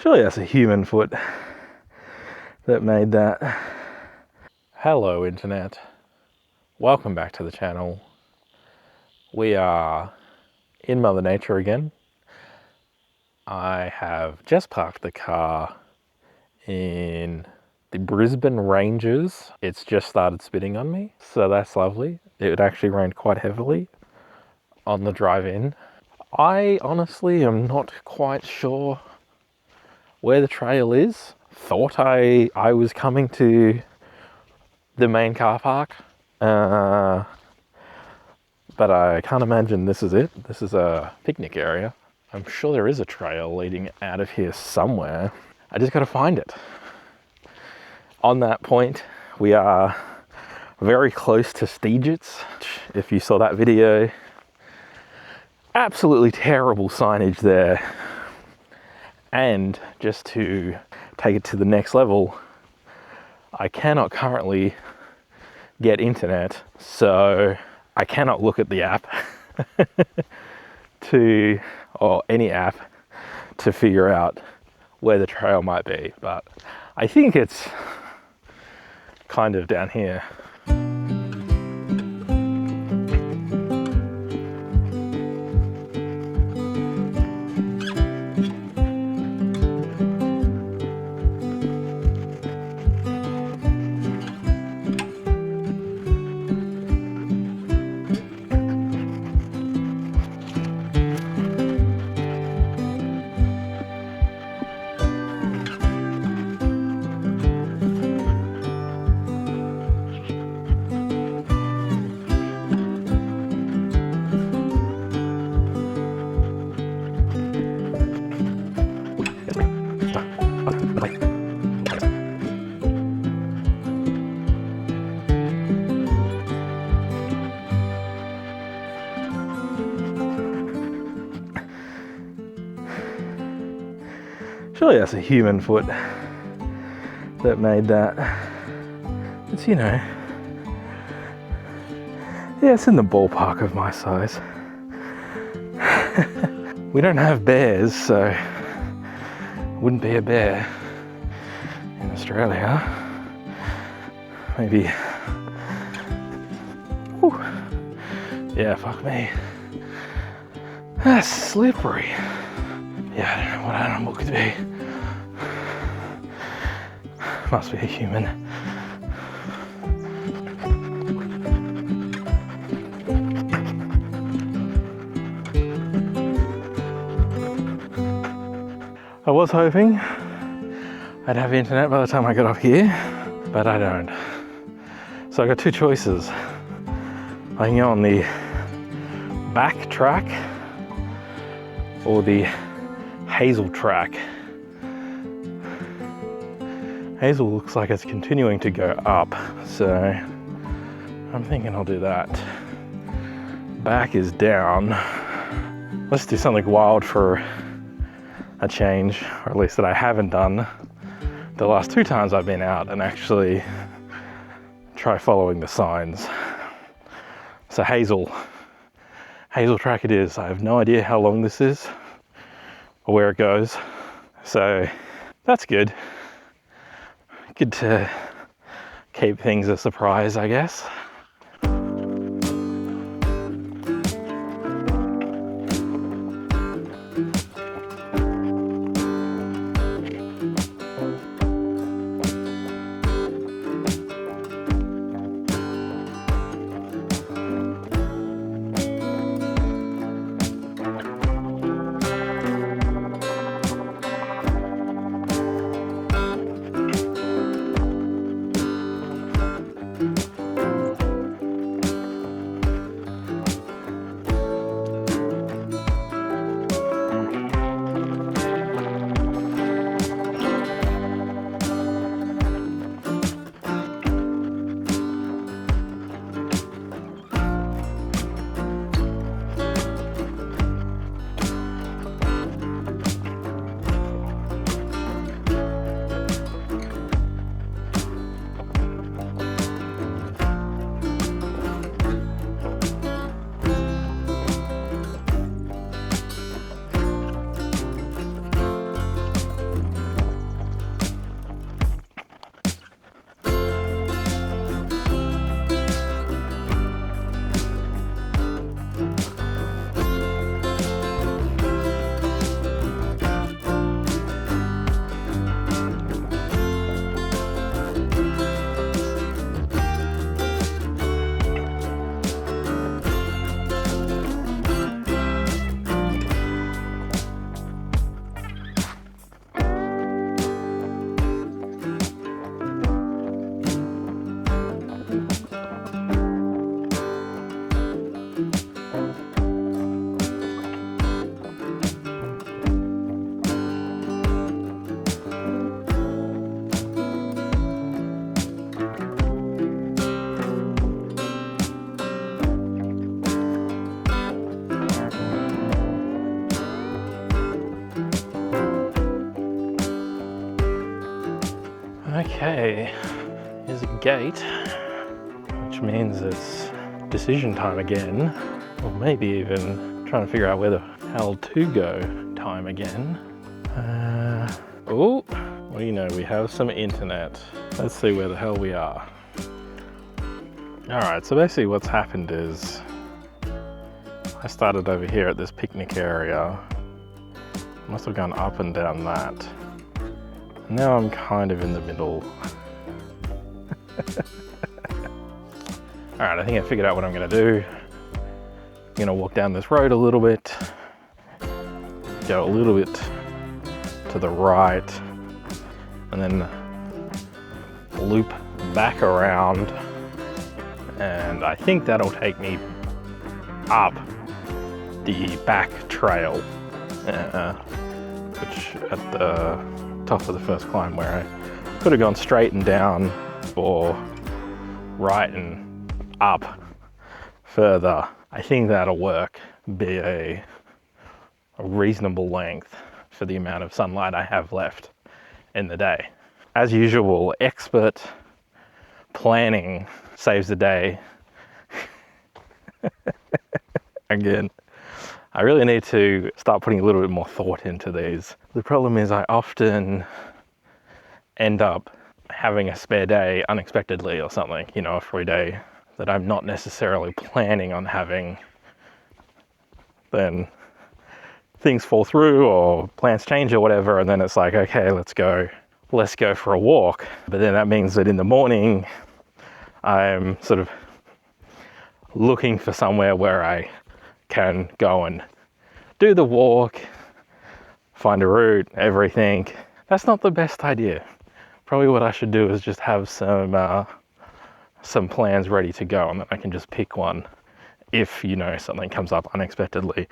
Surely that's a human foot that made that. Hello, internet. Welcome back to the channel. We are in Mother Nature again. I have just parked the car in the Brisbane Ranges. It's just started spitting on me, so that's lovely. It actually rained quite heavily on the drive in. I honestly am not quite sure where the trail is. Thought I was coming to the main car park, but I can't imagine this is it. This is a picnic area. I'm sure there is a trail leading out of here somewhere. I just gotta find it. On that point, we are very close to Steegits. If you saw that video, absolutely terrible signage there. And just to take it to the next level, I cannot currently get internet, so I cannot look at the app or any app to figure out where the trail might be, but I think it's kind of down here. Surely that's a human foot that made that. It's, yeah, it's in the ballpark of my size. We don't have bears, so it wouldn't be a bear in Australia. Maybe. Whew. Yeah, fuck me. That's slippery. Yeah, I don't know what animal could be. Must be a human. I was hoping I'd have internet by the time I got up here, but I don't. So I got two choices. I can go on the back track or the Hazel track. Hazel looks like it's continuing to go up, so I'm thinking I'll do that. Back is down. Let's do something wild for a change, or at least that I haven't done the last two times I've been out, and actually try following the signs. So Hazel track it is. I have no idea how long this is or where it goes, so that's good. Good to keep things a surprise, I guess. Okay, here's a gate, which means it's decision time again, or maybe even trying to figure out where the hell to go time again. Oh, well, you know, we have some internet. Let's see where the hell we are. All right, so basically what's happened is I started over here at this picnic area. Must have gone up and down that. Now I'm kind of in the middle. All right, I think I figured out what I'm gonna do. I'm gonna walk down this road a little bit, go a little bit to the right, and then loop back around. And I think that'll take me up the back trail, which at the top of the first climb where I could have gone straight and down or right and up further. I think that'll work, be a reasonable length for the amount of sunlight I have left in the day. As usual, expert planning saves the day. Again, I really need to start putting a little bit more thought into these. The problem is I often end up having a spare day unexpectedly or something, you know, a free day that I'm not necessarily planning on having. Then things fall through or plans change or whatever, and then it's like, okay, let's go for a walk. But then that means that in the morning I'm sort of looking for somewhere where I can go and do the walk, find a route, everything. That's not the best idea. Probably what I should do is just have some plans ready to go, and then I can just pick one if, you know, something comes up unexpectedly.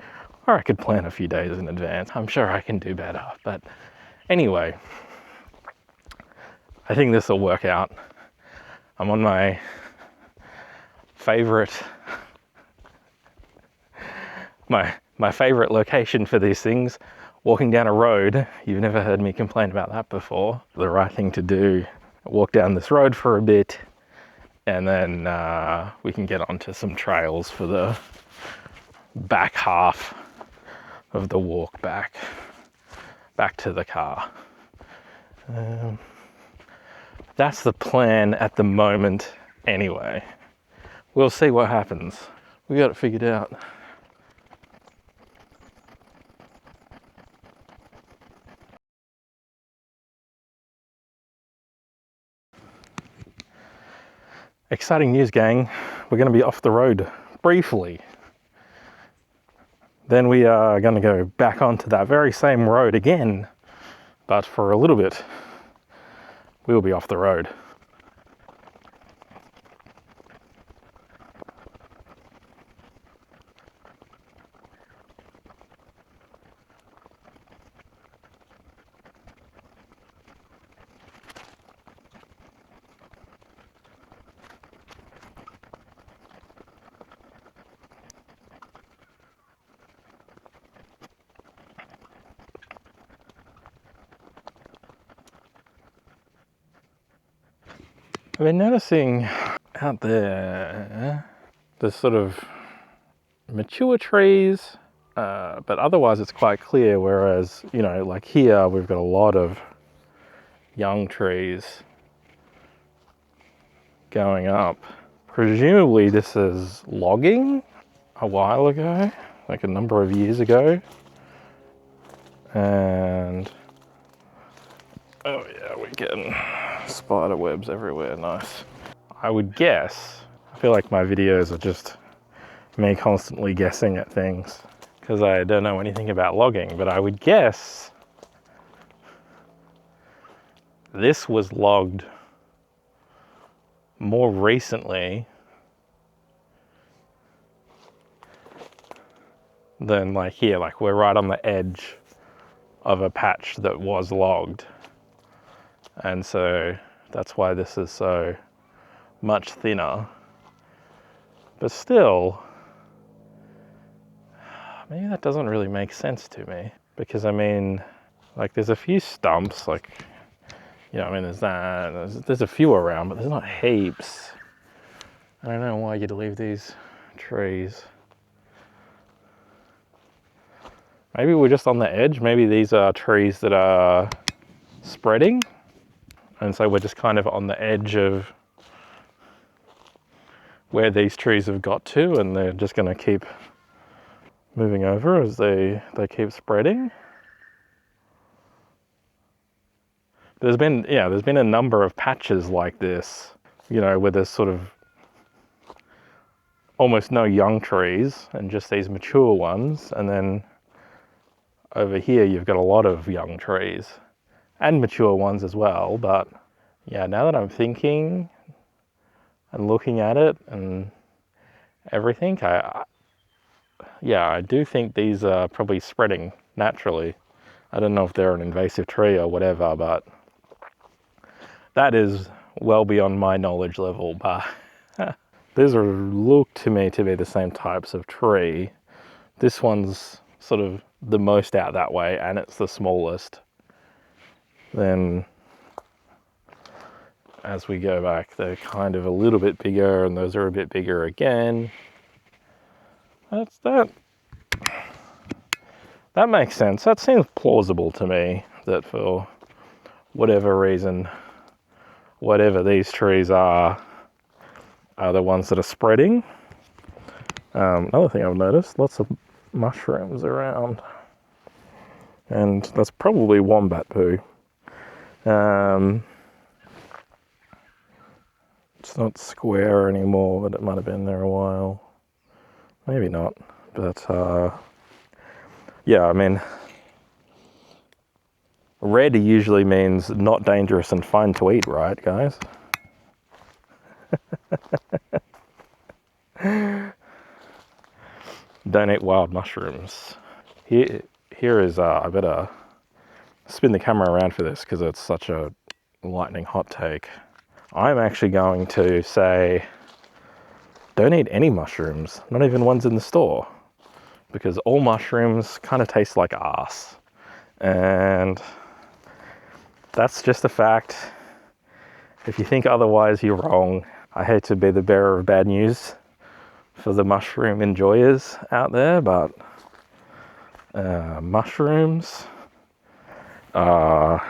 Or I could plan a few days in advance. I'm sure I can do better. But anyway, I think this will work out. I'm on my favorite my favorite location for these things, walking down a road. You've never heard me complain about that before. The right thing to do, walk down this road for a bit, and then we can get onto some trails for the back half of the walk back to the car. That's the plan at the moment anyway. We'll see what happens. We got it figured out. Exciting news, gang. We're going to be off the road briefly. Then we are going to go back onto that very same road again, but for a little bit, we'll be off the road. I've been noticing out there, there's sort of mature trees, but otherwise it's quite clear, whereas, you know, like here we've got a lot of young trees going up. Presumably this is logging a while ago, like a number of years ago. And oh yeah, we're getting spider webs everywhere, nice. I would guess, I feel like my videos are just me constantly guessing at things because I don't know anything about logging, but I would guess this was logged more recently than like here, like we're right on the edge of a patch that was logged. And so that's why this is so much thinner. But still, maybe that doesn't really make sense to me. Because I mean, like there's a few stumps, like You know, I mean, there's that. There's a few around, but there's not heaps. I don't know why you'd leave these trees. Maybe we're just on the edge. Maybe these are trees that are spreading. And so we're just kind of on the edge of where these trees have got to, and they're just going to keep moving over as they keep spreading. There's been a number of patches like this, you know, where there's sort of almost no young trees and just these mature ones, and then over here you've got a lot of young trees and mature ones as well. But yeah, now that I'm thinking and looking at it and everything, I do think these are probably spreading naturally. I don't know if they're an invasive tree or whatever, but that is well beyond my knowledge level. But these look to me to be the same types of tree. This one's sort of the most out that way, and it's the smallest. Then as we go back, they're kind of a little bit bigger, and those are a bit bigger again. That makes sense. That seems plausible to me, that for whatever reason, whatever these trees are the ones that are spreading. Another thing I've noticed, lots of mushrooms around, and that's probably wombat poo. It's not square anymore, but it might have been there a while. Maybe not, but yeah, I mean, red usually means not dangerous and fine to eat, right, guys? Don't eat wild mushrooms. Here is, I better spin the camera around for this because it's such a lightning hot take. I'm actually going to say, don't eat any mushrooms, not even ones in the store, because all mushrooms kind of taste like ass. And that's just a fact. If you think otherwise, you're wrong. I hate to be the bearer of bad news for the mushroom enjoyers out there, but mushrooms are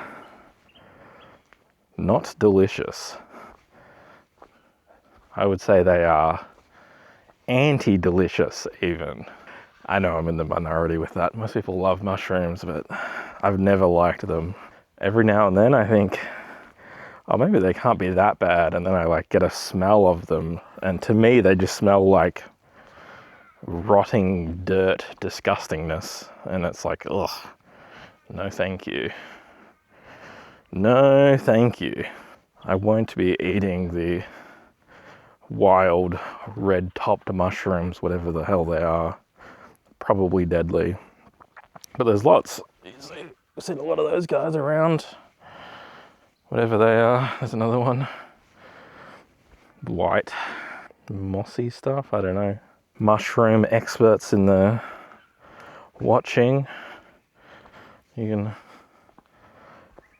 not delicious. I would say they are anti-delicious even. I know I'm in the minority with that. Most people love mushrooms, but I've never liked them. Every now and then I think, oh, maybe they can't be that bad, and then I like get a smell of them, and to me they just smell like rotting dirt disgustingness, and it's like, ugh, no thank you. No thank you. I won't be eating the wild red topped mushrooms, whatever the hell they are. Probably deadly, but there's lots. I've seen a lot of those guys around, whatever they are. There's another one, white mossy stuff, I don't know. Mushroom experts in the watching, you can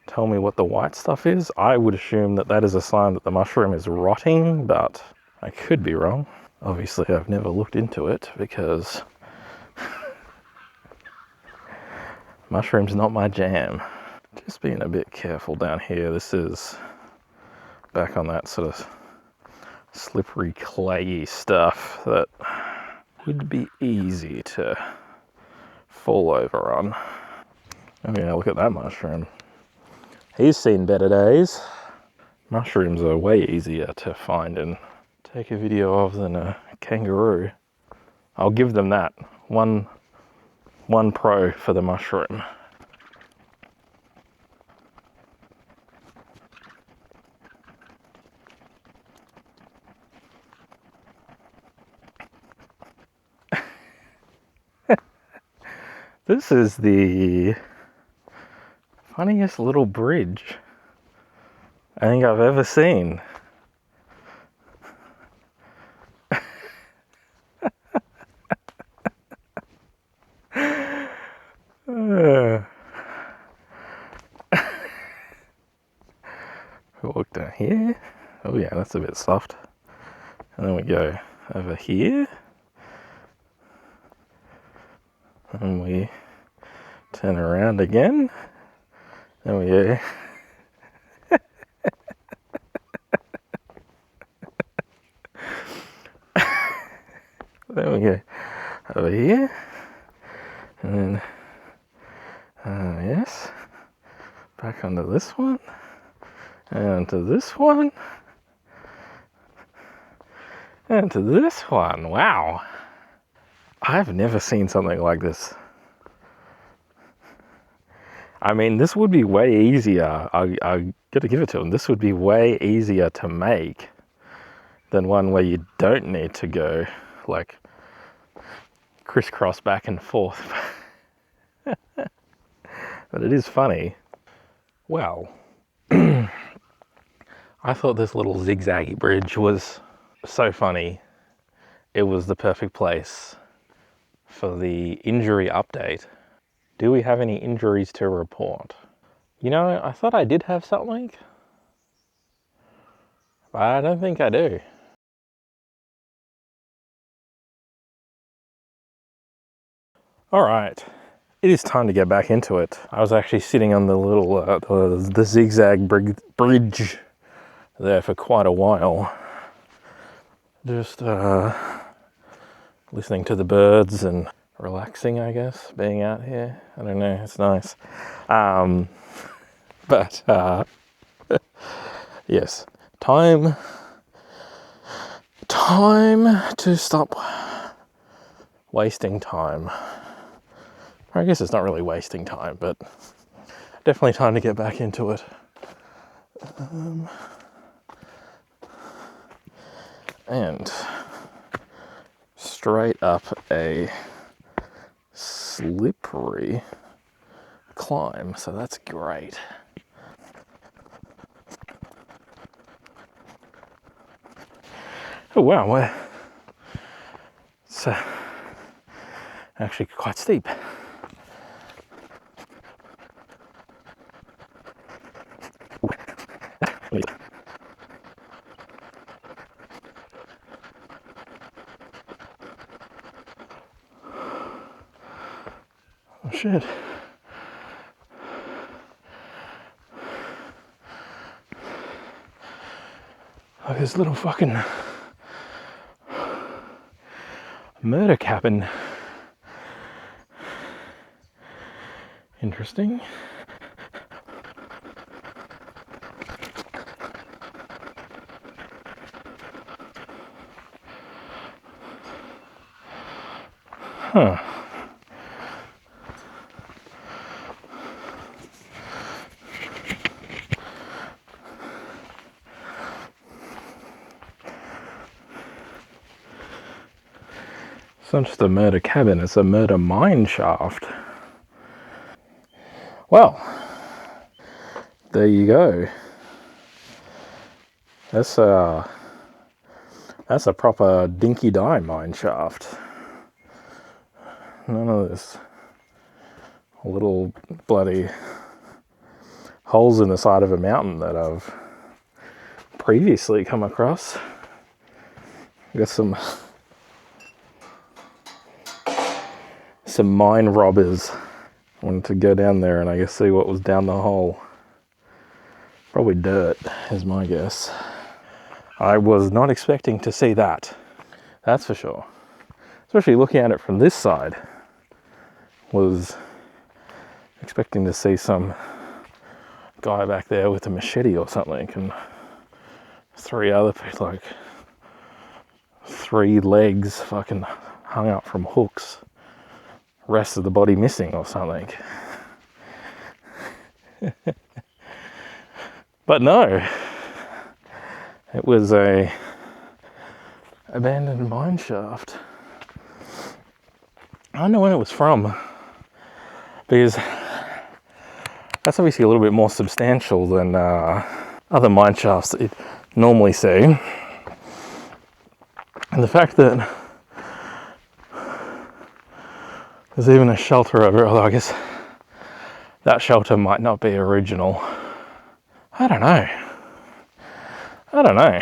tell me what the white stuff is. I would assume that that is a sign that the mushroom is rotting, but I could be wrong. Obviously I've never looked into it because mushroom's not my jam. Just being a bit careful down here. This is back on that sort of slippery, clayey stuff that would be easy to fall over on. Oh yeah, look at that mushroom. He's seen better days. Mushrooms are way easier to find and take a video of than a kangaroo. I'll give them that. One pro for the mushroom. This is the funniest little bridge I think I've ever seen. We walk down here. Oh yeah, that's a bit soft. And then we go over here. And we turn around again. Then we go. Then we go over here. And then, yes. Back onto this one. And onto this one. And to this one. Wow. I've never seen something like this. I mean, this would be way easier. I got to give it to them. This would be way easier to make than one where you don't need to go like crisscross back and forth. But it is funny. Well, I thought this little zigzaggy bridge was so funny. It was the perfect place for the injury update. Do we have any injuries to report? You know, I thought I did have something, but I don't think I do. All right, it is time to get back into it. I was actually sitting on the little the zigzag bridge there for quite a while, just listening to the birds and relaxing, I guess, being out here. I don't know, it's nice. But yes, time to stop wasting time. I guess it's not really wasting time, but definitely time to get back into it. And straight up a slippery climb, so that's great. Oh wow, it's actually quite steep. Oh shit. Like this little fucking murder cabin. Interesting. Huh. It's not just a murder cabin, it's a murder mine shaft. Well, there you go. That's a proper dinky die mine shaft. None of this little bloody holes in the side of a mountain that I've previously come across. Got some mine robbers wanted to go down there and I guess see what was down the hole. Probably dirt is my guess. I was not expecting to see that, that's for sure. Especially looking at it from this side. Was expecting to see some guy back there with a machete or something and three other people, like 3 legs fucking hung up from hooks, rest of the body missing or something. But no, it was a abandoned mine shaft. I don't know when it was from, because that's obviously a little bit more substantial than other mine shafts that you normally see. And the fact that there's even a shelter over it, although I guess that shelter might not be original. I don't know. I don't know.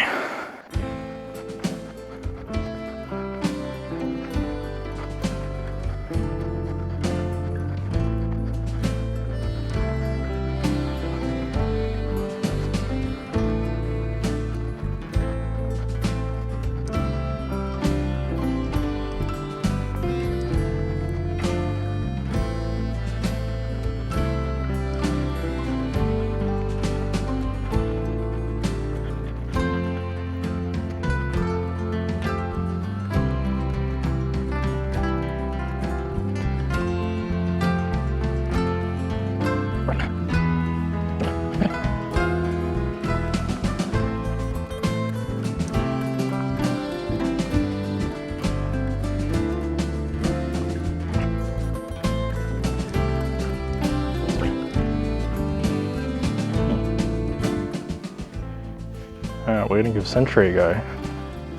Alright, we're gonna give Century a go.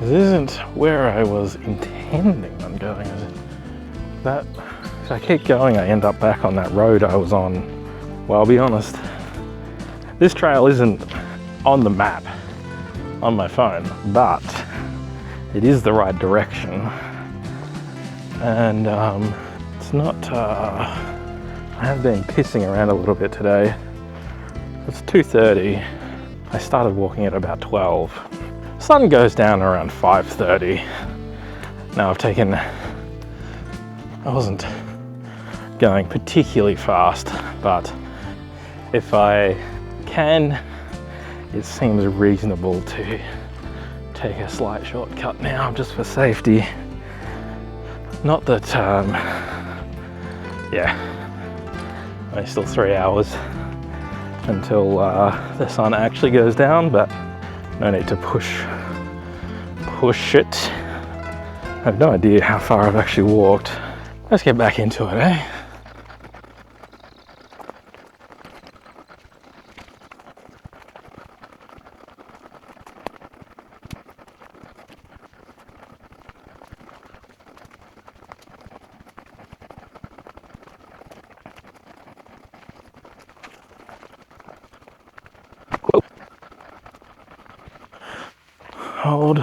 This isn't where I was intending on going. That, if I keep going, I end up back on that road I was on. Well, I'll be honest, this trail isn't on the map on my phone, but it is the right direction. And it's not, I have been pissing around a little bit today. It's 2:30. I started walking at about 12. Sun goes down around 5:30. Now I wasn't going particularly fast, but if I can, it seems reasonable to take a slight shortcut now just for safety. Not that, yeah, only still 3 hours until the sun actually goes down, but no need to push it. I have no idea how far I've actually walked. Let's get back into it, eh? Old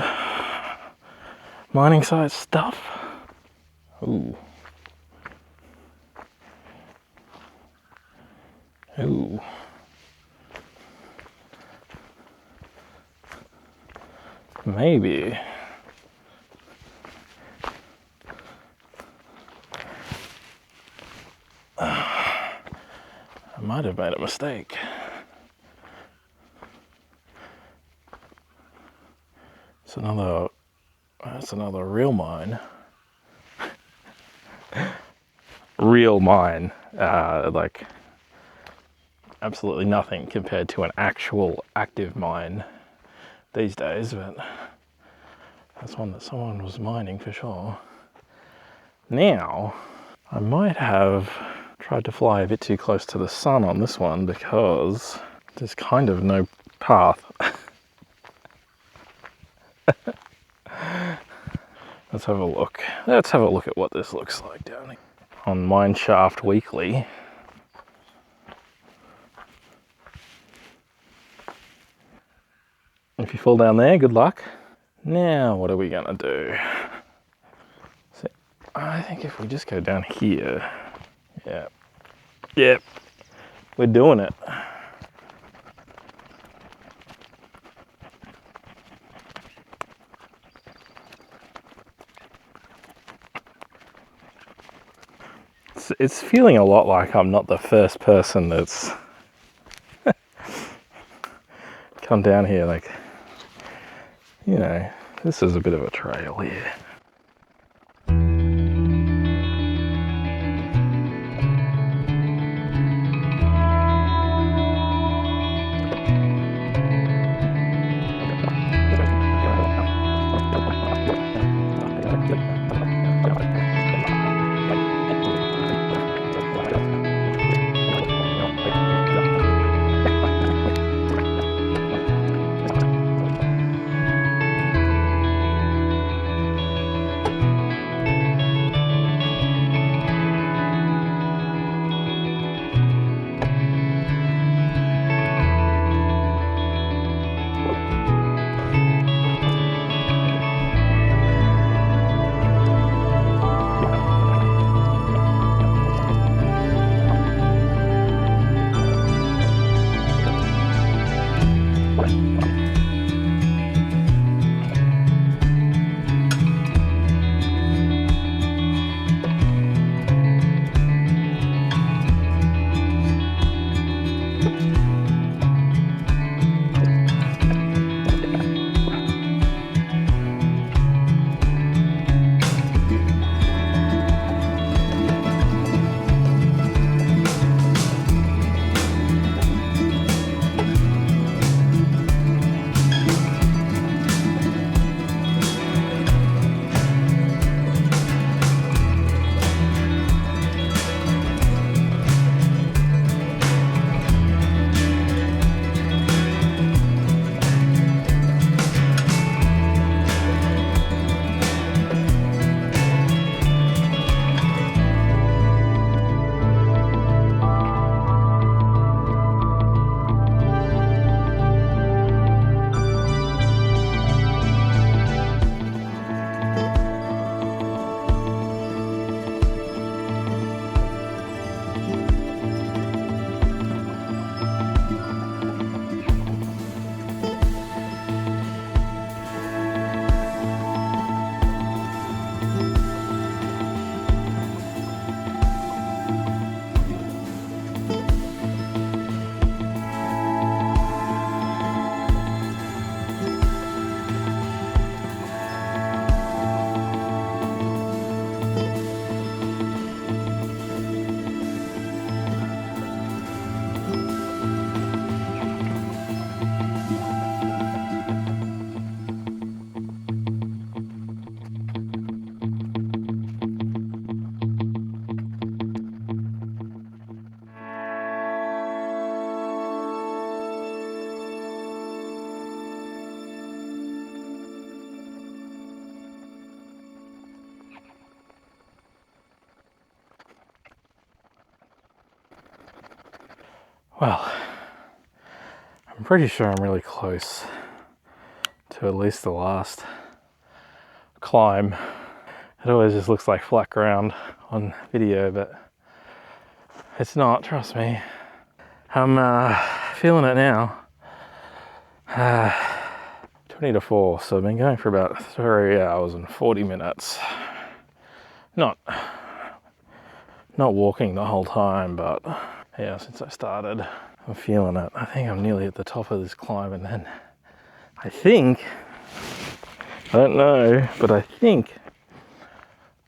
mining site stuff. Ooh. Ooh. Maybe. I might have made a mistake. That's another real mine. Real mine, like absolutely nothing compared to an actual active mine these days, but that's one that someone was mining for sure. Now, I might have tried to fly a bit too close to the sun on this one because there's kind of no path. Let's have a look. Let's have a look at what this looks like down here on Mineshaft Weekly. If you fall down there, good luck. Now, what are we gonna do? So, I think if we just go down here, yeah, we're doing it. It's feeling a lot like I'm not the first person that's come down here. Like, you know, this is a bit of a trail here. Well, I'm pretty sure I'm really close to at least the last climb. It always just looks like flat ground on video, but it's not, trust me. I'm feeling it now. 20 to 4, so I've been going for about 3 hours and 40 minutes. Not walking the whole time, but yeah, since I started, I'm feeling it. I think I'm nearly at the top of this climb, and then I don't know, but I think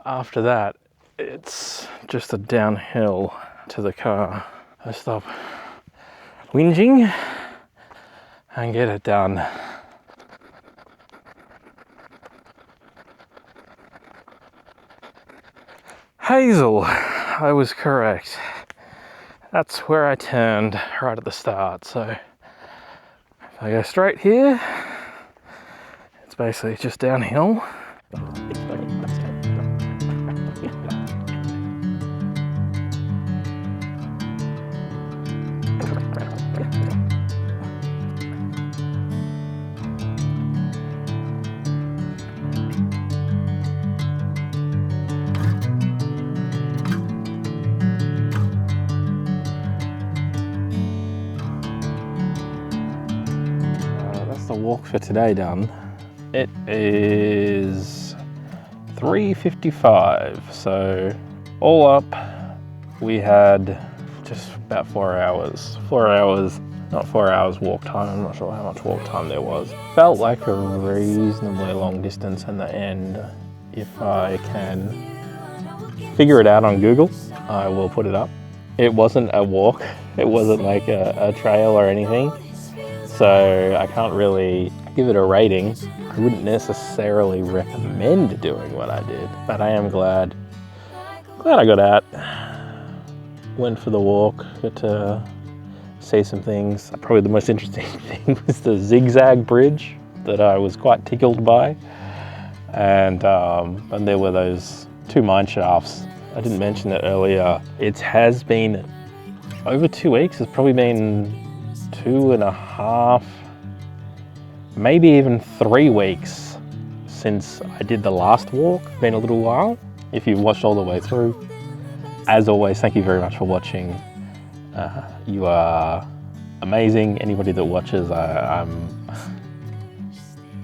after that, it's just a downhill to the car. I stop whinging and get it done. Hazel, I was correct. That's where I turned right at the start. So if I go straight here, it's basically just downhill. The walk for today done. It is 3:55, so all up we had just about 4 hours. 4 hours, not 4 hours walk time. I'm not sure how much walk time there was. Felt like a reasonably long distance in the end. If I can figure it out on Google, I will put it up. It wasn't a walk, it wasn't like a trail or anything. So I can't really give it a rating. I wouldn't necessarily recommend doing what I did, but I am glad I got out. Went for the walk, got to see some things. Probably the most interesting thing was the zigzag bridge that I was quite tickled by. And there were those 2 mine shafts. I didn't mention it earlier. It has been over 2 weeks. It's probably been 2.5, maybe even 3 weeks since I did the last walk. Been a little while. If you've watched all the way through, as always, thank you very much for watching. You are amazing. Anybody that watches, I'm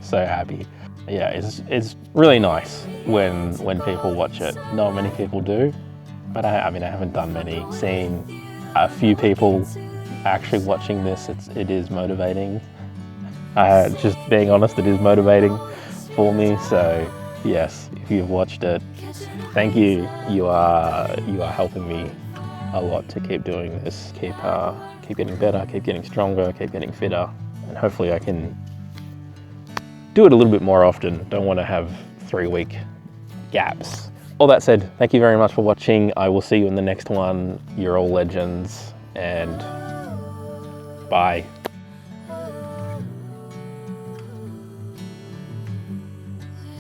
so happy. Yeah, it's really nice when people watch it. Not many people do, but I mean I haven't done many. Seeing a few people actually watching this, it is motivating. Just being honest, it is motivating for me. So yes, if you've watched it, thank you. You are helping me a lot to keep doing this, keep getting better, keep getting stronger, keep getting fitter, and hopefully I can do it a little bit more often. Don't want to have 3-week gaps. All that said, thank you very much for watching. I will see you in the next one. You're all legends, and bye.